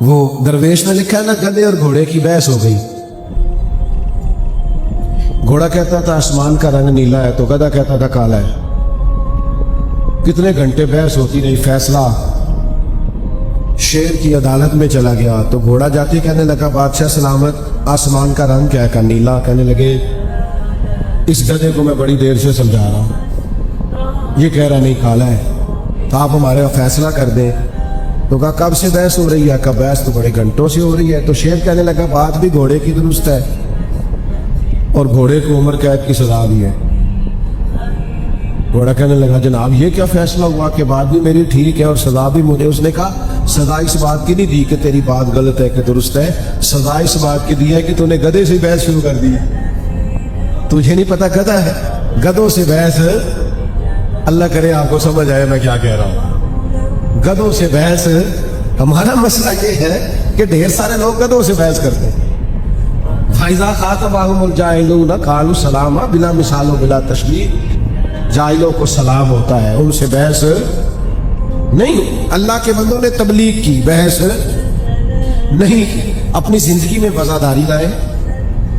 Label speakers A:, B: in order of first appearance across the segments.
A: وہ درویش نے لکھا ہے نا، گدھے اور گھوڑے کی بحث ہو گئی۔ گھوڑا کہتا تھا آسمان کا رنگ نیلا ہے، تو گدھا کہتا تھا کالا ہے۔ کتنے گھنٹے بحث ہوتی رہی، فیصلہ شیر کی عدالت میں چلا گیا۔ تو گھوڑا جاتے کہنے لگا بادشاہ سلامت، آسمان کا رنگ کیا ہے؟ کہا نیلا۔ کہنے لگے اس گدھے کو میں بڑی دیر سے سمجھا رہا ہوں، یہ کہہ رہا نہیں کالا ہے، تو آپ ہمارے فیصلہ کر دیں۔ تو کہا کب سے بحث ہو رہی ہے؟ کہا بحث تو بڑے گھنٹوں سے ہو رہی ہے۔ تو شیر کہنے لگا بات بھی گھوڑے کی درست ہے، اور گھوڑے کو عمر قید کی سزا بھی ہے۔ گھوڑا کہنے لگا جناب یہ کیا فیصلہ ہوا کہ بات بھی میری ٹھیک ہے اور سزا بھی مجھے؟ اس نے کہا سزا اس بات کی نہیں دی کہ تیری بات غلط ہے کہ درست ہے، سزا اس بات کی دی ہے کہ تو نے گدھے سے بحث شروع کر دی۔ تجھے نہیں پتا گدھا ہے؟ گدھوں سے بحث، اللہ کرے آپ کو سمجھ آئے میں کیا کہہ رہا ہوں۔ گدھوں سے بحث، ہمارا مسئلہ یہ ہے کہ ڈھیر سارے لوگ گدھوں سے بحث کرتے ہیں۔ فَإِذَا خَاطَبَهُمُ الْجَاهِلُونَ قَالُوا سَلَامًا، بلا مثال و بلا تشبیہ۔ جاہلوں کو سلام ہوتا ہے، ان سے بحث نہیں۔ اللہ کے بندوں نے تبلیغ کی، بحث نہیں کی۔ اپنی زندگی میں وفاداری لائے،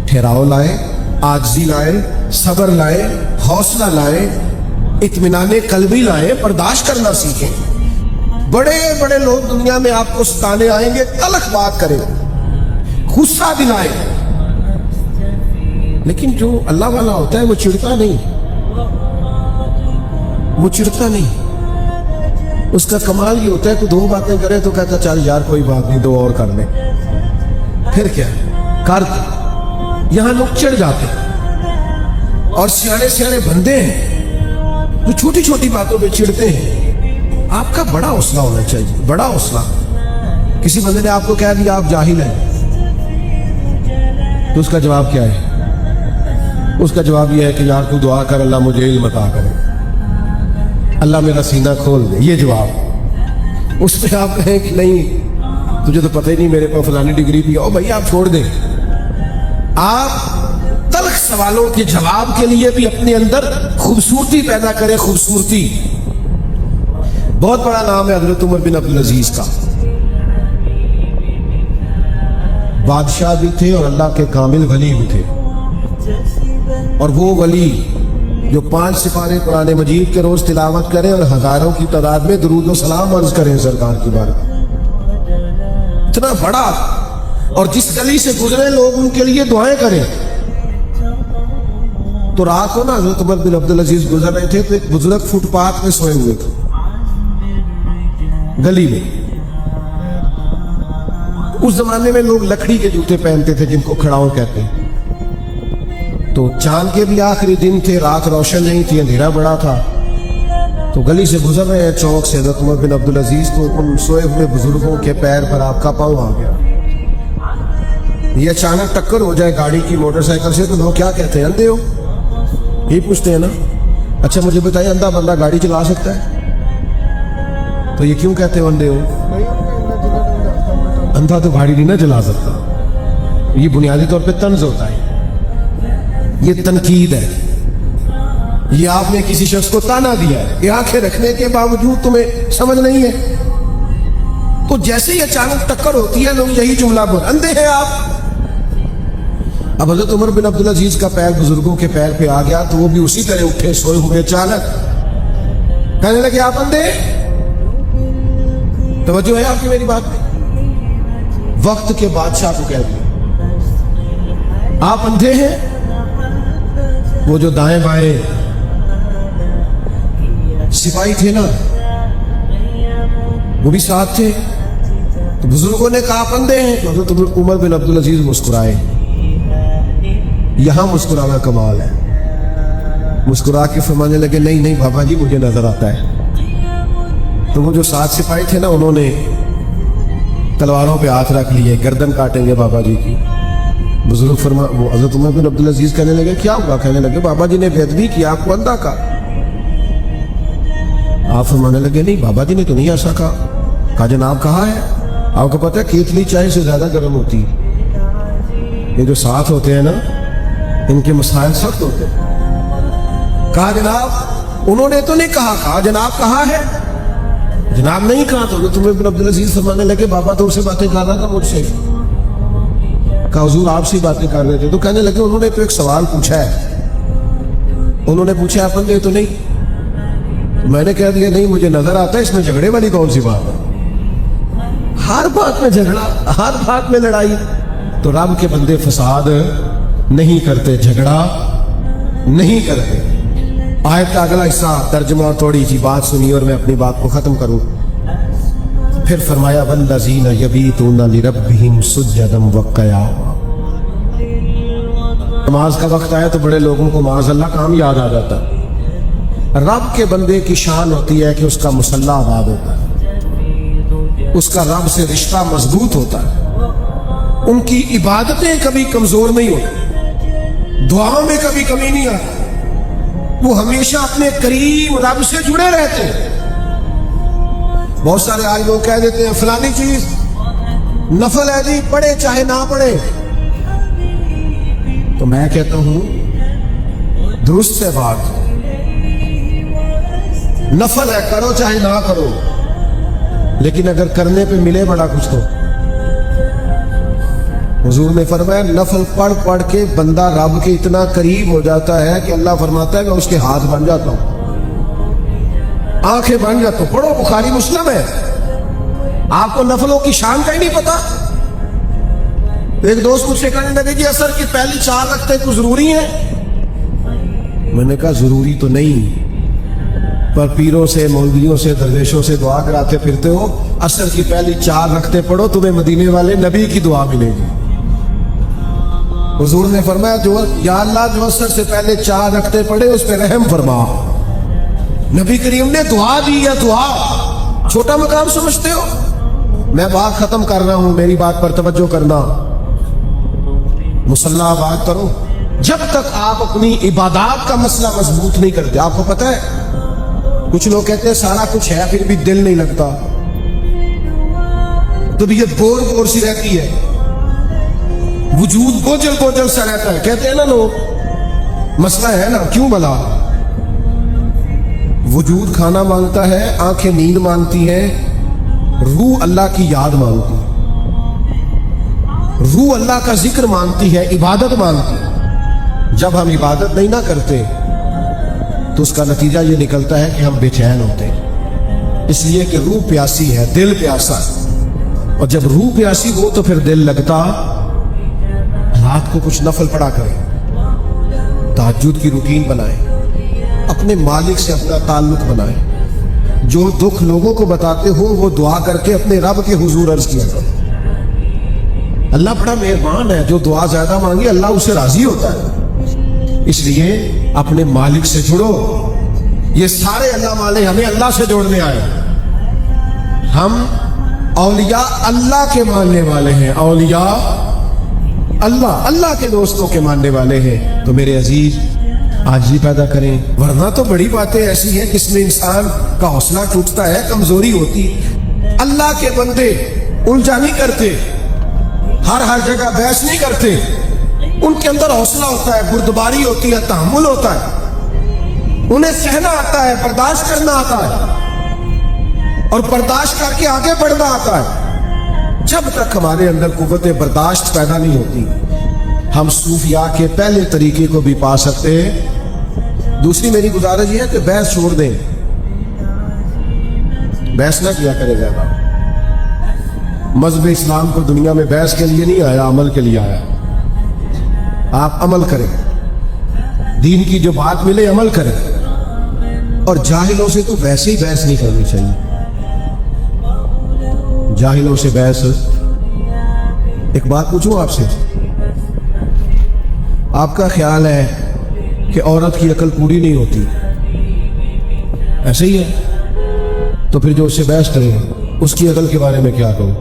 A: ٹھہراؤ لائے، عاجزی لائے، صبر لائے، حوصلہ لائے، اطمینان قلبی لائے، برداشت کرنا سیکھیں۔ بڑے بڑے لوگ دنیا میں آپ کو ستانے آئیں گے، تلخ بات کریں، غصہ دلائیں، لیکن جو اللہ والا ہوتا ہے وہ چڑھتا نہیں، وہ چڑھتا نہیں۔ اس کا کمال یہ ہوتا ہے کہ دو باتیں کرے تو کہتا چل یار کوئی بات نہیں، دو اور کر لیں، پھر کیا کرتے۔ یہاں لوگ چڑھ جاتے ہیں، اور سیانے سیانے بندے ہیں جو چھوٹی چھوٹی باتوں پہ چڑھتے ہیں۔ آپ کا بڑا حوصلہ ہونا چاہیے، بڑا حوصلہ۔ کسی بندے نے آپ کو کہہ دیا آپ جاہل ہیں، تو اس کا جواب کیا ہے؟ اس کا جواب یہ ہے کہ یار تو دعا کر اللہ مجھے علم عطا کرے، اللہ میرا سینہ کھول دے، یہ جواب۔ اس پہ آپ کہیں کہ نہیں تجھے تو پتہ ہی نہیں میرے پاس فلانی ڈگری بھی ہے، او بھائی آپ چھوڑ دیں۔ آپ تلخ سوالوں کے جواب کے لیے بھی اپنے اندر خوبصورتی پیدا کریں، خوبصورتی۔ بہت بڑا نام ہے حضرت عمر بن عبدالعزیز کا، بادشاہ بھی تھے اور اللہ کے کامل ولی بھی تھے۔ اور وہ ولی جو 5 سپارے قرآن مجید کے روز تلاوت کریں اور ہزاروں کی تعداد میں درود و سلام عرض کریں سرکار کی بارگاہ، اتنا بڑا، اور جس گلی سے گزرے لوگ ان کے لیے دعائیں کریں۔ تو رات کو نا حضرت عمر بن عبدالعزیز گزر رہے تھے، تو ایک بزرگ فٹ پاتھ میں سوئے ہوئے تھے گلی میں۔ اس زمانے میں لوگ لکڑی کے جوتے پہنتے تھے جن کو کھڑاؤں کہتے ہیں۔ تو چاند کے بھی آخری دن تھے، رات روشن نہیں تھی، اندھیرا بڑا تھا۔ تو گلی سے گزر رہے ہیں چوک سے حضرت عمر بن عبدالعزیز، تو ان سوئے ہوئے بزرگوں کے پیر پر آپ کا پاؤں آ گیا۔ یہ اچانک ٹکر ہو جائے گاڑی کی، موٹر سائیکل سے، تو لوگ کیا کہتے ہیں؟ اندھے ہو؟ یہ پوچھتے ہیں نا۔ اچھا مجھے بتائیے اندھا بندہ گاڑی چلا سکتا ہے؟ تو یہ کیوں کہتے ہو اندھے ہو؟ اندھا تو گاڑی نہیں نہ چلا سکتا۔ یہ بنیادی طور پہ طنز ہوتا ہے، یہ تنقید ہے، یہ آپ نے کسی شخص کو تانا دیا ہے کہ آنکھیں رکھنے کے باوجود تمہیں سمجھ نہیں ہے۔ تو جیسے ہی اچانک ٹکر ہوتی ہے لوگ یہی جملہ بول، اندھے ہیں آپ۔ اب حضرت عمر بن عبدالعزیز کا پیر بزرگوں کے پیر پہ آ گیا، تو وہ بھی اسی طرح اٹھے سوئے ہوئے، اچانک کہنے لگے آپ اندھے؟ توجہ ہے آپ کی میری بات میں؟ وقت کے بادشاہ کو کہہ دیا آپ اندھے ہیں۔ وہ جو دائیں بائیں سپاہی تھے نا، وہ بھی ساتھ تھے۔ تو بزرگوں نے کہا آپ اندھے ہیں، تو حضرت عمر بن عبدالعزیز مسکرائے۔ یہاں مسکرانا کمال ہے۔ مسکرا کے فرمانے لگے نہیں نہیں بابا جی مجھے نظر آتا ہے۔ تو وہ جو 7 سپاہی تھے نا، انہوں نے تلواروں پہ ہاتھ رکھ لیے، گردن کاٹیں گے بابا جی کی۔ بزرگ وہ حضرت عمر بن عبدالعزیز کہنے لگے کیا ہوا؟ کہنے لگے بابا جی نے بے ادبی کی، آپ کو اندھا کہا۔ آپ فرمانے لگے نہیں بابا جی نے تو نہیں ایسا کہا۔ کہا جناب کہا ہے، آپ کو پتہ ہے کیتلی چائے سے زیادہ گرم ہوتی ہے۔ یہ جو ساتھ ہوتے ہیں نا ان کے مسائل سخت ہوتے ہیں۔ کہا جناب انہوں نے تو نہیں کہا، کہا جناب کہا ہے۔ जनाब नहीं कहा तो तुम्हें इब्न अब्दुल अजीज फरमाने लगे बाबा तो उससे बातें कर रहा था मुझसे। कहा हुजूर आपसे ही बातें कर रहे थे। तो कहने लगे उन्होंने तो एक सवाल पूछा है, उन्होंने पूछा अपन ने तो नहीं। तो मैंने कह दिया नहीं मुझे नजर आता है इसमें झगड़े वाली कौन सी बात है, हर बात में झगड़ा, हर बात में लड़ाई। तो रब के बंदे फसाद नहीं करते, झगड़ा नहीं करते। आयत का अगला हिस्सा तर्जुमा और थोड़ी सी बात सुनी और मैं अपनी बात को खत्म करूं। फिर फरमाया वल्लज़ीना यबीतूना लिरब्बिहिम सुज्जदम व क़ियामा। नमाज का वक्त आया तो बड़े लोगों को माज़अल्लाह काम याद आ जाता है। रब के बंदे की शान होती है कि उसका मुसल्ला आबाद होता है, उसका रब से रिश्ता मजबूत होता है, उनकी इबादतें कभी कमजोर नहीं होती, दुआओं में कभी कमी नहीं आती, वो हमेशा अपने करीब रब से जुड़े रहते हैं। बहुत सारे आज लोग कह देते हैं फलानी चीज नफल है जी, पढ़े चाहे ना पढ़े। तो मैं कहता हूं दुरुस्त है बात, नफल है करो चाहे ना करो, लेकिन अगर करने पे मिले बड़ा कुछ तो। हुजूर ने फरमाया नफल पढ़ पढ़ के बंदा रब के इतना करीब हो जाता है कि अल्लाह फरमाता है मैं उसके हाथ बन जाता हूं, आंखें बन जाता हूं। पढ़ो बुखारी मुस्लिम है। आपको नफलों की शान का ही नहीं पता। एक दोस्त मुझसे कहने लगे कि असर की पहली 4 रखते तो जरूरी है। मैंने कहा जरूरी तो नहीं, पर पीरों से मौलवियों से दरवेशों से दुआ कराते फिरते हो। असर की पहली 4 रखते पढ़ो, तुम्हें मदीने वाले नबी की दुआ मिलेगी। हुजूर ने फरमाया जो या अल्लाह जो असर से पहले 4 रखते पढ़े उस पर रहम फरमा। नबी करीम ने दुआ दी या दुआ छोटा मकाम समझते हो? मैं बात खत्म कर रहा हूं, मेरी बात पर तवज्जो करना। मुसल्ला आबाद करो। जब तक आप अपनी इबादत का मसला मजबूत नहीं करते, आपको पता है कुछ लोग कहते हैं सारा कुछ है फिर भी दिल नहीं लगता, तो ये बोर बोर सी रहती है, वजूद बोझल बोझल सा रहता है। कहते हैं ना लोग मसला है ना, क्यों भला? वजूद खाना मांगता है, आंखें नींद मांगती हैं, रूह अल्लाह की याद मांगती है, रूह अल्लाह का जिक्र मांगती है, इबादत मांगती है। जब हम इबादत नहीं ना करते तो उसका नतीजा ये निकलता है कि हम बेचैन होते हैं, इसलिए कि रूह प्यासी है, दिल प्यासा है। और जब रूह प्यासी हो तो फिर दिल लगता। रात को कुछ नफल पढ़ा करें, तहज्जुद की रूटीन बनाएं, अपने मालिक से अपना ताल्लुक बनाएं। जो दुख लोगों को बताते हो वो दुआ करके अपने रब के हुजूर अर्ज किया करो। अल्लाह बड़ा मेहरबान है, जो दुआ ज्यादा मांगे अल्लाह उससे राजी होता है। इसलिए अपने मालिक से जुड़ो। ये सारे अल्लाह वाले हमें अल्लाह से जोड़ने आए। हम औलिया अल्लाह के मानने वाले हैं, औलिया अल्लाह के दोस्तों के मानने वाले हैं। तो मेरे अजीज आज ही पैदा करें, वरना तो बड़ी बातें ऐसी हैं जिसमें इंसान का हौसला टूटता है, कमजोरी होती। अल्लाह के बंदे उलझा नहीं करते, हर जगह बहस नहीं करते, उनके अंदर हौसला होता है, बुर्दबारी होती है, तहम्मुल होता है, उन्हें सहना आता है, बर्दाश्त करना आता है और बर्दाश्त करके आगे बढ़ना आता है। जब तक हमारे अंदर कुव्वत बर्दाश्त पैदा नहीं होती हम सूफिया के पहले तरीके को भी पा सकते हैं। दूसरी मेरी गुजारिश है कि बहस छोड़ दें, बहस ना किया करें ज्यादा। मजहब इस्लाम को दुनिया में बहस के लिए नहीं आया, अमल के लिए आया। आप अमल करें, दीन की जो बात मिले अमल करें। और जाहिलों से तो वैसे ही बहस नहीं करनी चाहिए। जाहिलों से बहस। एक बात पूछूं आपसे, आपका ख्याल है कि औरत की अकल पूरी नहीं होती, ऐसे ही है? तो फिर जो उससे बहस करे उसकी अकल के बारे में क्या कहूं?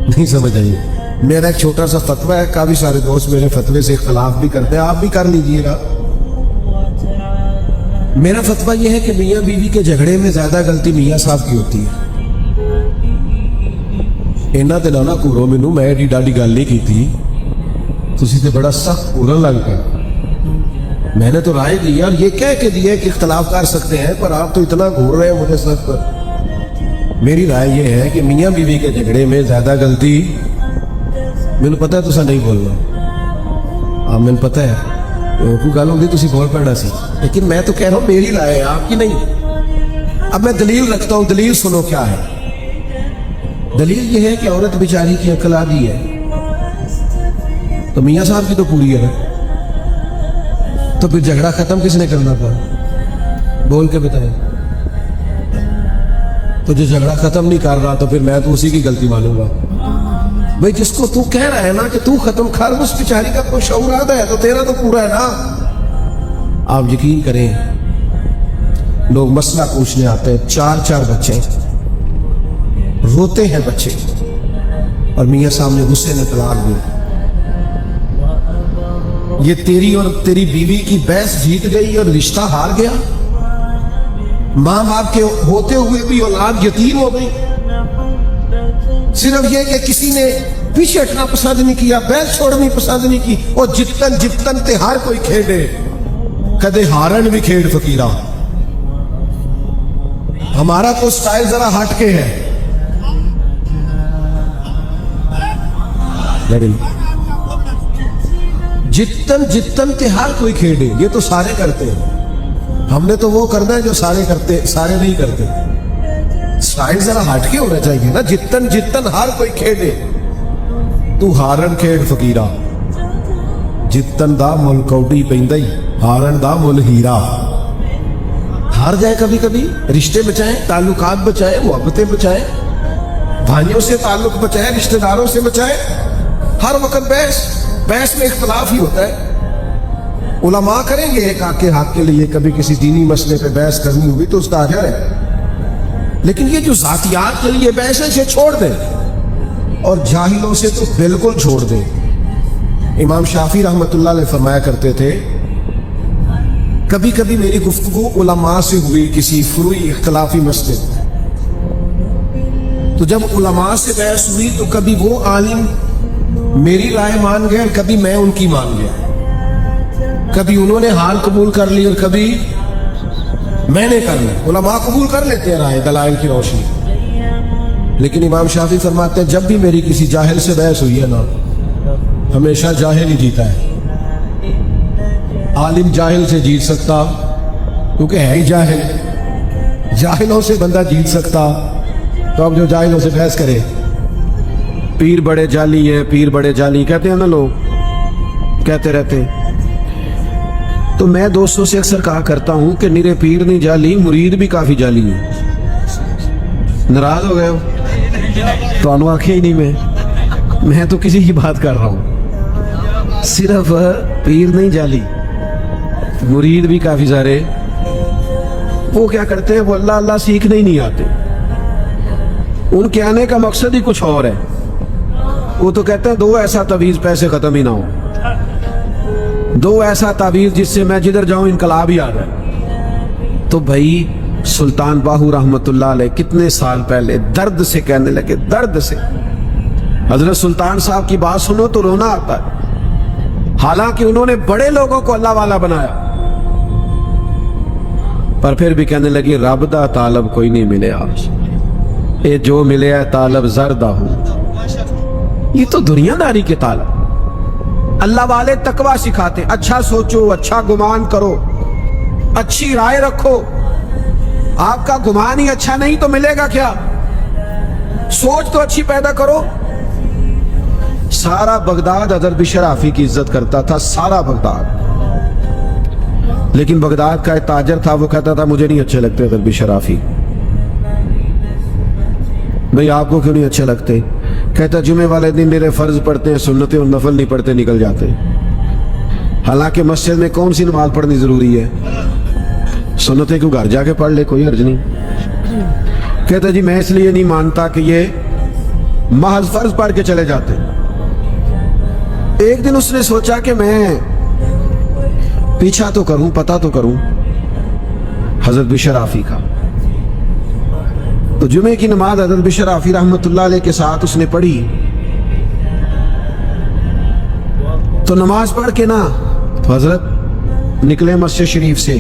A: नहीं समझ आई। मेरा एक छोटा सा फतवा है, काफी सारे दोस्त मेरे फतवे से इख्तलाफ भी करते हैं, आप भी कर लीजिएगा। मेरा फतवा यह है कि मियाँ बीवी के झगड़े में ज्यादा गलती मियाँ साहब की होती है। इन्ना ते ना घूरो मैनू, मैं एडी डाडी गल नहीं की थी, तुसी ते बड़ा सख्त घूरन लग पे। मैंने तो राय दी और ये कह के दिया कि इख्तलाफ कर सकते हैं, पर आप तो इतना घूर रहे हैं मुझे सख्त पर। मेरी राय ये है कि मियाँ बीवी के झगड़े में ज्यादा गलती, मैंने पता है तुसा नहीं बोलना, हाँ मैंने पता है कोई गल होगी तुसी बोल पड़ना सी, लेकिन मैं तो कह रहा हूँ मेरी राय है आपकी नहीं। अब मैं दलील रखता हूँ, दलील सुनो क्या है। दलील ये है कि औरत बेचारी की अकल आधी है, तो मियाँ साहब की तो पूरी है ना, तो फिर झगड़ा खत्म किसने करना था, बोल के बताए। तो जो झगड़ा खत्म नहीं कर रहा तो फिर मैं तो उसी की गलती मानूंगा। भाई जिसको तू कह रहा है ना कि तू खत्म कर, उस बेचारी का कोई शऊर आता है तो तेरा तो पूरा है ना। आप यकीन करें, लोग मसला पूछने आते हैं, 4-4 बच्चे, रोते हैं बच्चे, और मियाँ सामने गुस्से में तलाक दिया। ये तेरी और तेरी बीवी की बहस जीत गई और रिश्ता हार गया। माँ बाप के होते हुए भी औलाद यतीम हो गई, सिर्फ ये कि किसी ने पीछे हटना पसंद नहीं किया, बहस छोड़नी पसंद नहीं की। और जितन जितन ते हर कोई खेडे, कदे हारन भी खेड फकीरा। हमारा तो स्टाइल जरा हटके है, लेकिन जितन जितन ते हर कोई खेडे, ये तो सारे करते हैं। हमने तो वो करना है जो सारे करते, सारे नहीं करते। स्टाइल जरा हटके होना चाहिए ना, जितन जितन हर कोई खेडे, तू हारन खेड फकीरा। जितन दा मुल कौडी पैंदा ही, हारन दा मुल हीरा। हार जाए कभी कभी, रिश्ते बचाएं, ताल्लुकात बचाएं, मोहब्बतें बचाएं, भाइयों से ताल्लुक बचाएं, रिश्तेदारों से बचाएं। हर वक्त बहस बहस में इख्तलाफ ही होता है। उलमा करेंगे एक आग के हाथ के लिए, कभी किसी दीनी मसले पे बहस करनी होगी तो उसका अजर है, लेकिन ये जो जातियात के लिए बहस है इसे छोड़ दें, और जाहिलों से तो बिल्कुल छोड़ दें। इमाम शाफी रहमतुल्लाह अलैह फरमाया करते थे, कभी कभी मेरी गुफ्तगू उलमा से हुई किसी फुरूई इख्तलाफी मसले, तो जब उलमा से बहस हुई तो कभी वो आलिम मेरी राय मान गए और कभी मैं उनकी मान गया। कभी उन्होंने हाल कबूल कर ली और कभी मैंने कर ली। उलमा कबूल कर लेते हैं राय दलाइल की रोशनी, लेकिन इमाम शाफी फरमाते हैं जब भी मेरी किसी जाहिल से बहस हुई है ना, हमेशा जाहिल ही जीता है। आलिम जाहिल से जीत सकता क्योंकि है ही जाहिल, जाहिलों से बंदा जीत सकता, तो अब जो जाहिलों से बहस करे, पीर बड़े जाली है, पीर बड़े जाली कहते हैं ना लोग, कहते रहते हैं। तो मैं दोस्तों से अक्सर कहा करता हूं कि निरे पीर नहीं जाली, मुरीद भी काफी जाली है। नाराज हो गए हो तो अनु आखे ही नहीं, मैं तो किसी की बात कर रहा हूं। सिर्फ पीर नहीं जाली, मुरीद भी काफी सारे। वो क्या करते हैं, वो अल्लाह अल्लाह सीखने ही नहीं आते, उनके आने का मकसद ही कुछ और है। वो तो कहते हैं दो ऐसा तवीज पैसे खत्म ही ना हो, दो ऐसा तावीज जिससे मैं जिधर जाऊं इनकलाब ही आ जाए। तो भाई सुल्तान बाहू रहमतुल्लाह अलैह कितने साल पहले दर्द से कहने लगे, दर्द से, हजरत सुल्तान साहब की बात सुनो तो रोना आता है। हालांकि उन्होंने बड़े लोगों को अल्लाह वाला बनाया, पर फिर भी कहने लगे रब दा तालब कोई नहीं मिले आज, ये जो मिले है तालब जरदा हूं। ये तो दुनियादारी के तालब। अल्लाह वाले तकवा सिखाते, अच्छा सोचो, अच्छा गुमान करो, अच्छी राय रखो। आपका गुमान ही अच्छा नहीं तो मिलेगा क्या? सोच तो अच्छी पैदा करो। सारा बगदाद हज़रत बिशर आफी की इज्जत करता था, सारा बगदाद। लेकिन बगदाद का एक ताजर था, वो कहता था मुझे नहीं अच्छे लगते हज़रत बिशर आफी। भाई आपको क्यों नहीं अच्छे लगते? कहता जुमे वाले दिन मेरे फर्ज पढ़ते हैं, सुन्नतें और नफल नहीं पढ़ते, निकल जाते। हालांकि मस्जिद में कौन सी नमाज पढ़नी जरूरी है, सुन्नतें क्यों घर जाके पढ़ ले, कोई हर्ज नहीं। कहता जी मैं इसलिए नहीं मानता कि ये महज फर्ज पढ़ के चले जाते। एक दिन उसने सोचा कि मैं पीछा तो करूं, पता तो करूं हजरत बिशर आफी का। तो जुमे की नमाज हजरत बिशर आफी रहमतुल्लाह अलैह के साथ उसने पढ़ी। तो नमाज पढ़ के ना तो हजरत निकले मस्जिद शरीफ से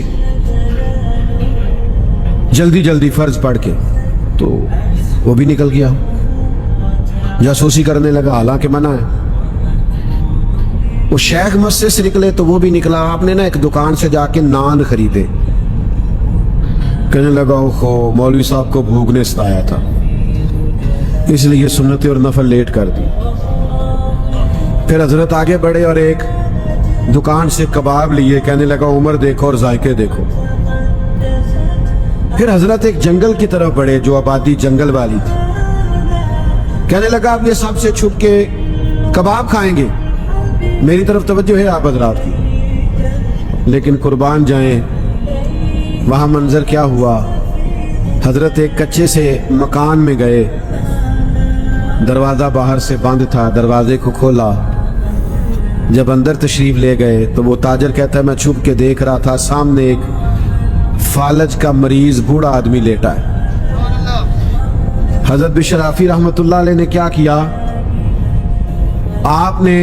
A: जल्दी जल्दी फर्ज पढ़ के। तो वो भी निकल गया, जासूसी करने लगा, हालांकि मना है। वो शेख मस्जिद से निकले तो वो भी निकला। आपने ना एक दुकान से जाके नान खरीदे, कहने लगा ओहो मौलवी साहब को भूख ने सताया था इसलिए सुन्नत और नफल लेट कर दी। फिर हजरत आगे बढ़े और एक दुकान से कबाब लिए, कहने लगा उम्र देखो और जायके देखो। फिर हजरत एक जंगल की तरफ बढ़े जो आबादी जंगल वाली थी, कहने लगा आप ये सबसे छुप के कबाब खाएंगे, मेरी तरफ तवज्जो है आप हजरात की। लेकिन कुर्बान जाएं वहां मंजर क्या हुआ। हजरत एक कच्चे से मकान में गए, दरवाजा बाहर से बंद था, दरवाजे को खोला, जब अंदर तशरीफ ले गए तो वो ताजर कहता है मैं छुप के देख रहा था, सामने एक फालज का मरीज बूढ़ा आदमी लेटा है। हजरत बिशराफी रहमतुल्लाह अलैह ने क्या किया, आपने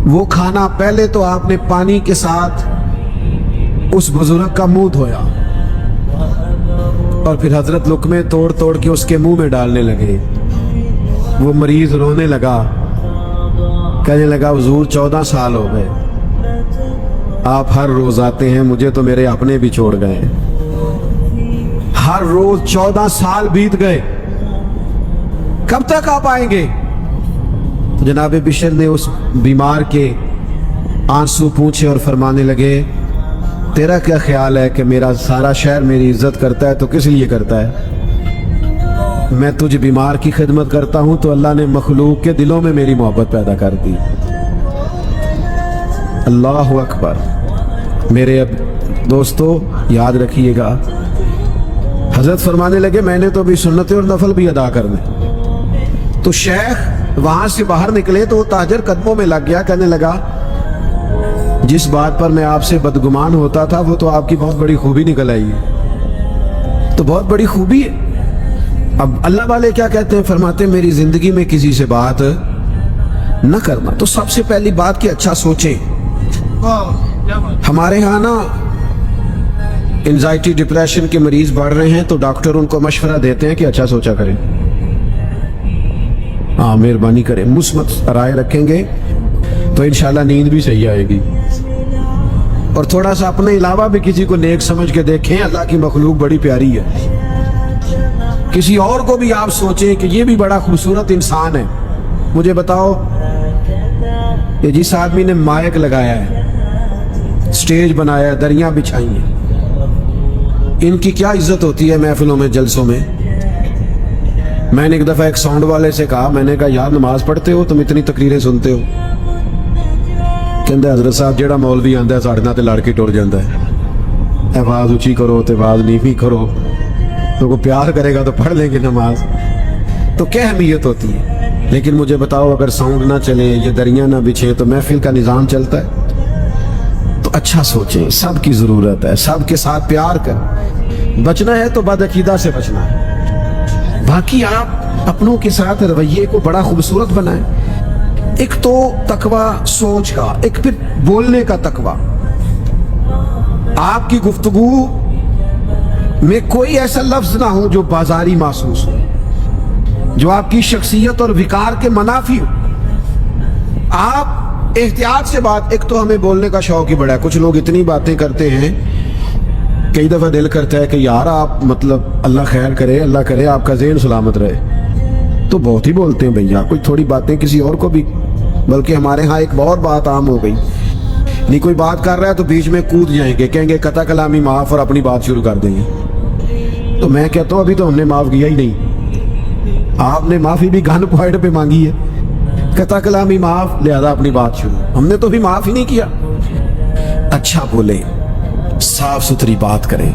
A: वो खाना पहले तो आपने पानी के साथ उस बुजुर्ग का मुंह धोया और फिर हजरत लुकमे तोड़ तोड़ के उसके मुंह में डालने लगे। वो मरीज रोने लगा, कहने लगा हुजूर 14 साल हो गए, आप हर रोज आते हैं, मुझे तो मेरे अपने भी छोड़ गए, हर रोज 14 साल बीत गए, कब तक आप आएंगे। तो जनाब बिशर ने उस बीमार के आंसू पूछे और फरमाने लगे तेरा क्या ख्याल है कि मेरा सारा शहर मेरी इज्जत करता है तो किस लिए करता है, मैं तुझ बीमार की खिदमत करता हूं तो अल्लाह ने मखलूक के दिलों में मेरी मोहब्बत पैदा कर दी। अल्लाह अकबर। मेरे अब दोस्तों याद रखिएगा, हजरत फरमाने लगे मैंने तो भी सुन्नत और नफल भी अदा करने। तो शेख वहां से बाहर निकले तो वो ताजर कदमों में लग गया, कहने लगा जिस बात पर मैं आपसे बदगुमान होता था वो तो आपकी बहुत बड़ी खूबी निकल आई है, तो बहुत बड़ी खूबी है। अब अल्लाह वाले क्या कहते हैं, फरमाते हैं मेरी जिंदगी में किसी से बात न करना। तो सबसे पहली बात कि अच्छा सोचें। हमारे यहाँ ना एंजाइटी डिप्रेशन के मरीज बढ़ रहे हैं तो डॉक्टर उनको मशवरा देते हैं कि अच्छा सोचा करें, हाँ मेहरबानी करें, मुस्बत राय रखेंगे तो इंशाल्लाह नींद भी सही आएगी। और थोड़ा सा अपने अलावा भी किसी को नेक समझ के देखें, अल्लाह की मखलूक बड़ी प्यारी है। किसी और को भी आप सोचें कि ये भी बड़ा खूबसूरत इंसान है। मुझे बताओ ये जिस आदमी ने माइक लगाया है, स्टेज बनाया है, दरियां बिछाई हैं, इनकी क्या इज्जत होती है महफिलों में, जलसों में। मैंने एक दफा एक साउंड वाले से कहा, मैंने कहा यार नमाज पढ़ते हो तुम, इतनी तकरीरें सुनते हो। कहते हजरत साहब जेड़ा मौलवी आंदा है साढ़े नाल ते लड़ के टुर जाता है, आवाज ऊंची करो तो आवाज नीवी करो, तो को प्यार करेगा तो पढ़ लेंगे नमाज, तो क्या अहमियत होती है। लेकिन मुझे बताओ अगर साउंड ना चले, ये दरिया ना बिछे तो महफिल का निजाम चलता है। तो अच्छा सोचें, सबकी जरूरत है, सबके साथ प्यार कर, बचना है तो बदअकीदा से बचना है। बाकी आप अपनों के साथ रवैये को बड़ा खूबसूरत बनाएं। एक तो तकवा सोच का, एक फिर बोलने का तकवा। आपकी गुफ्तगू में कोई ऐसा लफ्ज ना हो जो बाजारी महसूस हो, जो आपकी शख्सियत और विकार के मनाफी हो। आप एहतियात से बात, एक तो हमें बोलने का शौक ही बड़ा है, कुछ लोग इतनी बातें करते हैं, कई दफा दिल करता है कि यार आप मतलब अल्लाह खैर करे, अल्लाह करे आपका ज़हन सलामत रहे, तो बहुत ही बोलते हैं भैया, कोई थोड़ी बातें किसी और को भी। बल्कि हमारे यहाँ एक और बात आम हो गई, नहीं कोई बात कर रहा है तो बीच में कूद जाएंगे, कहेंगे कता कलामी माफ, और अपनी बात शुरू कर देंगे। तो मैं कहता हूँ अभी तो हमने माफ किया ही नहीं, आपने माफी भी गन पॉइंट पे मांगी है, कता कलामी माफ, लिहाजा अपनी बात शुरू। हमने तो भी माफ ही नहीं किया। अच्छा बोले, साफ सुथरी बात करें,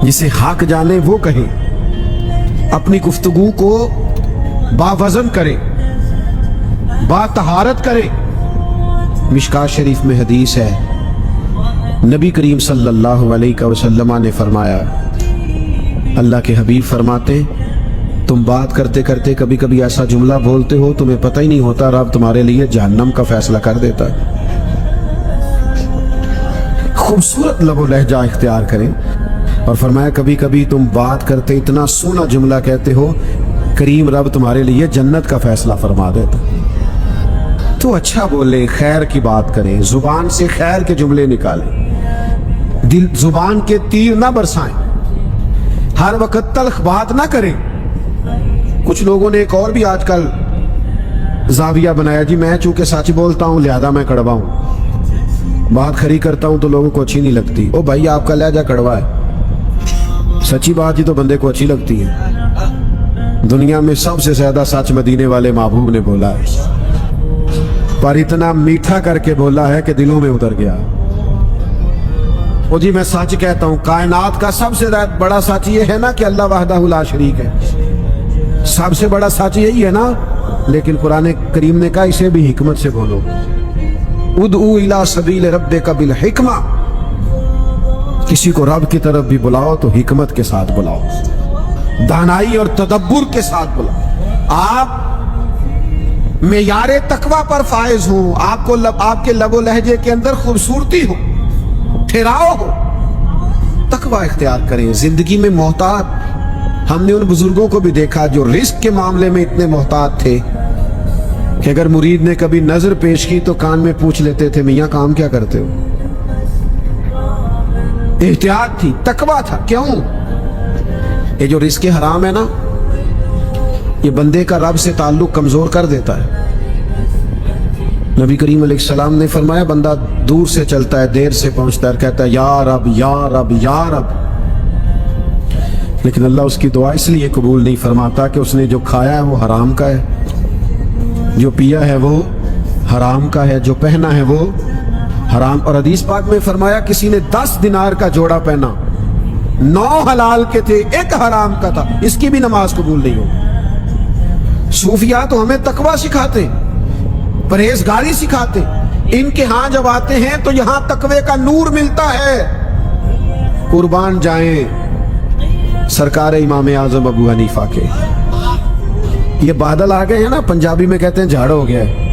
A: जिसे हक जाने वो कहें, अपनी गुफ्तगू को बावजन करें, बातहारत करें। मिशकात शरीफ में हदीस है, नबी करीम सल्लल्लाहु अलैहि वसल्लम ने फरमाया, अल्लाह के हबीब फरमाते तुम बात करते करते कभी कभी ऐसा जुमला बोलते हो तुम्हें पता ही नहीं होता रब तुम्हारे लिए जहन्नम का फैसला कर देता है। खूबसूरत लबो लहजा इख्तियार करें। اور فرمایا کبھی کبھی تم بات کرتے اتنا سونا جملہ کہتے ہو کریم رب تمہارے لیے جنت کا فیصلہ فرما دیتا. تو اچھا بولے، خیر کی بات کریں، زبان سے خیر کے جملے نکالیں، دل زبان کے تیر نہ برسائیں، ہر وقت تلخ بات نہ کریں. کچھ لوگوں نے ایک اور بھی آج کل زاویہ بنایا، جی میں چونکہ سچ بولتا ہوں لہذا میں کڑوا ہوں، بات کھری کرتا ہوں تو لوگوں کو اچھی نہیں لگتی. او بھائی آپ کا لہجہ کڑوا ہے، سچی بات ہی تو بندے کو اچھی لگتی ہے. دنیا میں سب سے زیادہ سچ مدینے والے محبوب نے بولا ہے، پر اتنا میٹھا کر کے بولا ہے کہ دلوں میں اتر گیا. او جی میں سچ کہتا ہوں، کائنات کا سب سے بڑا سچ یہ ہے نا کہ اللہ وحدہ لا شریک ہے، سب سے بڑا سچ یہی ہے نا. لیکن قرآن کریم نے کہا اسے بھی حکمت سے بولو، ادعو الی سبیل ربک بالحکمہ، کسی کو رب کی طرف بھی بلاؤ تو حکمت کے ساتھ بلاؤ، دانائی اور تدبر کے ساتھ بلاؤ. آپ معیار تقوی پر فائز ہوں، آپ کے لب و لہجے کے اندر خوبصورتی ہو، ٹھہراؤ ہو، تقوی اختیار کریں. زندگی میں محتاط، ہم نے ان بزرگوں کو بھی دیکھا جو رزق کے معاملے میں اتنے محتاط تھے کہ اگر مرید نے کبھی نظر پیش کی تو کان میں پوچھ لیتے تھے میاں کام کیا کرتے ہو. احتیاط تھی، تقوی تھا. کیوں؟ یہ جو رزق حرام ہے نا، یہ بندے کا رب سے تعلق کمزور کر دیتا ہے. نبی کریم علیہ السلام نے فرمایا بندہ دور سے چلتا ہے، دیر سے پہنچتا ہے، کہتا ہے یا رب یا رب یا رب، لیکن اللہ اس کی دعا اس لیے قبول نہیں فرماتا کہ اس نے جو کھایا ہے وہ حرام کا ہے، جو پیا ہے وہ حرام کا ہے، جو پہنا ہے وہ حرام. اور حدیث پاک میں فرمایا کسی نے 10 دینار کا جوڑا پہنا، 9 حلال کے تھے، 1 حرام کا تھا، اس کی بھی نماز قبول نہیں ہو. صوفیاء تو ہمیں تقوی سکھاتے، پرہیزگاری سکھاتے، ان کے ہاں جب آتے ہیں تو یہاں تقوی کا نور ملتا ہے. قربان جائیں سرکار امام اعظم ابو حنیفہ کے. یہ بادل آ گئے ہیں نا، پنجابی میں کہتے ہیں جھاڑ ہو گیا ہے.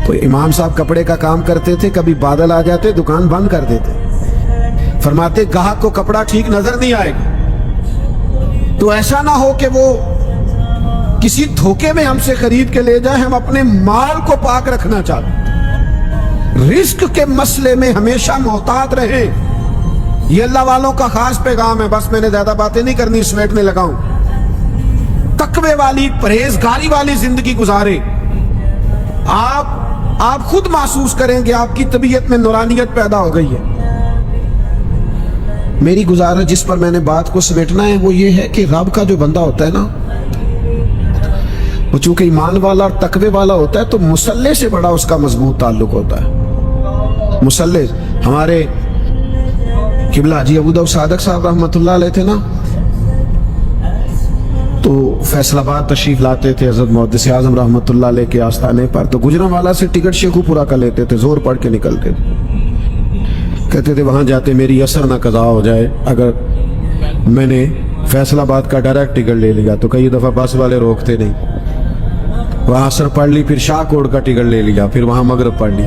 A: تو امام صاحب کپڑے کا کام کرتے تھے، کبھی بادل آ جاتے دکان بند کر دیتے. فرماتے گاہک کو کپڑا ٹھیک نظر نہیں آئے گا تو ایسا نہ ہو کہ وہ کسی دھوکے میں ہم سے خرید کے لے جائے، ہم اپنے مال کو پاک رکھنا چاہتے. رزق کے مسئلے میں ہمیشہ محتاط رہیں. یہ اللہ والوں کا خاص پیغام ہے. بس میں نے زیادہ باتیں نہیں کرنی، سمیٹنے لگا ہوں. تقوی والی، پرہیزگاری والی زندگی گزارے. آپ خود محسوس کریں گے آپ کی طبیعت میں نورانیت پیدا ہو گئی ہے. میری گزارش جس پر میں نے بات کو سمیٹنا ہے وہ یہ ہے کہ رب کا جو بندہ ہوتا ہے نا، وہ چونکہ ایمان والا اور تقوی والا ہوتا ہے تو مصلی سے بڑا اس کا مضبوط تعلق ہوتا ہے. مصلی ہمارے قبلہ حاجی ابو داؤد صادق صاحب رحمۃ اللہ علیہ تھے نا، تو فیصل آباد تشریف لاتے تھے حضرت محدث اعظم رحمۃ اللہ علیہ کے آستانے پر. تو گجرانوالہ سے ٹکٹ شیخو پورا کر لیتے تھے، زور پڑھ کے نکلتے تھے. کہتے تھے وہاں جاتے میری اثر نہ قضا ہو جائے اگر میں نے فیصل آباد کا ڈائریکٹ ٹکٹ لے لیا. تو کئی دفعہ بس والے روکتے نہیں، وہاں اثر پڑھ لی، پھر شاہ کوٹ کا ٹکٹ لے لیا، پھر وہاں مغرب پڑھ لی.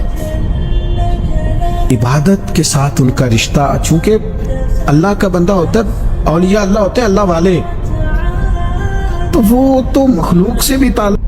A: عبادت کے ساتھ ان کا رشتہ، چونکہ اللہ کا بندہ ہوتا ہے، اولیاء اللہ ہوتے ہیں، اللہ والے، تو وہ تو مخلوق سے بھی تعلق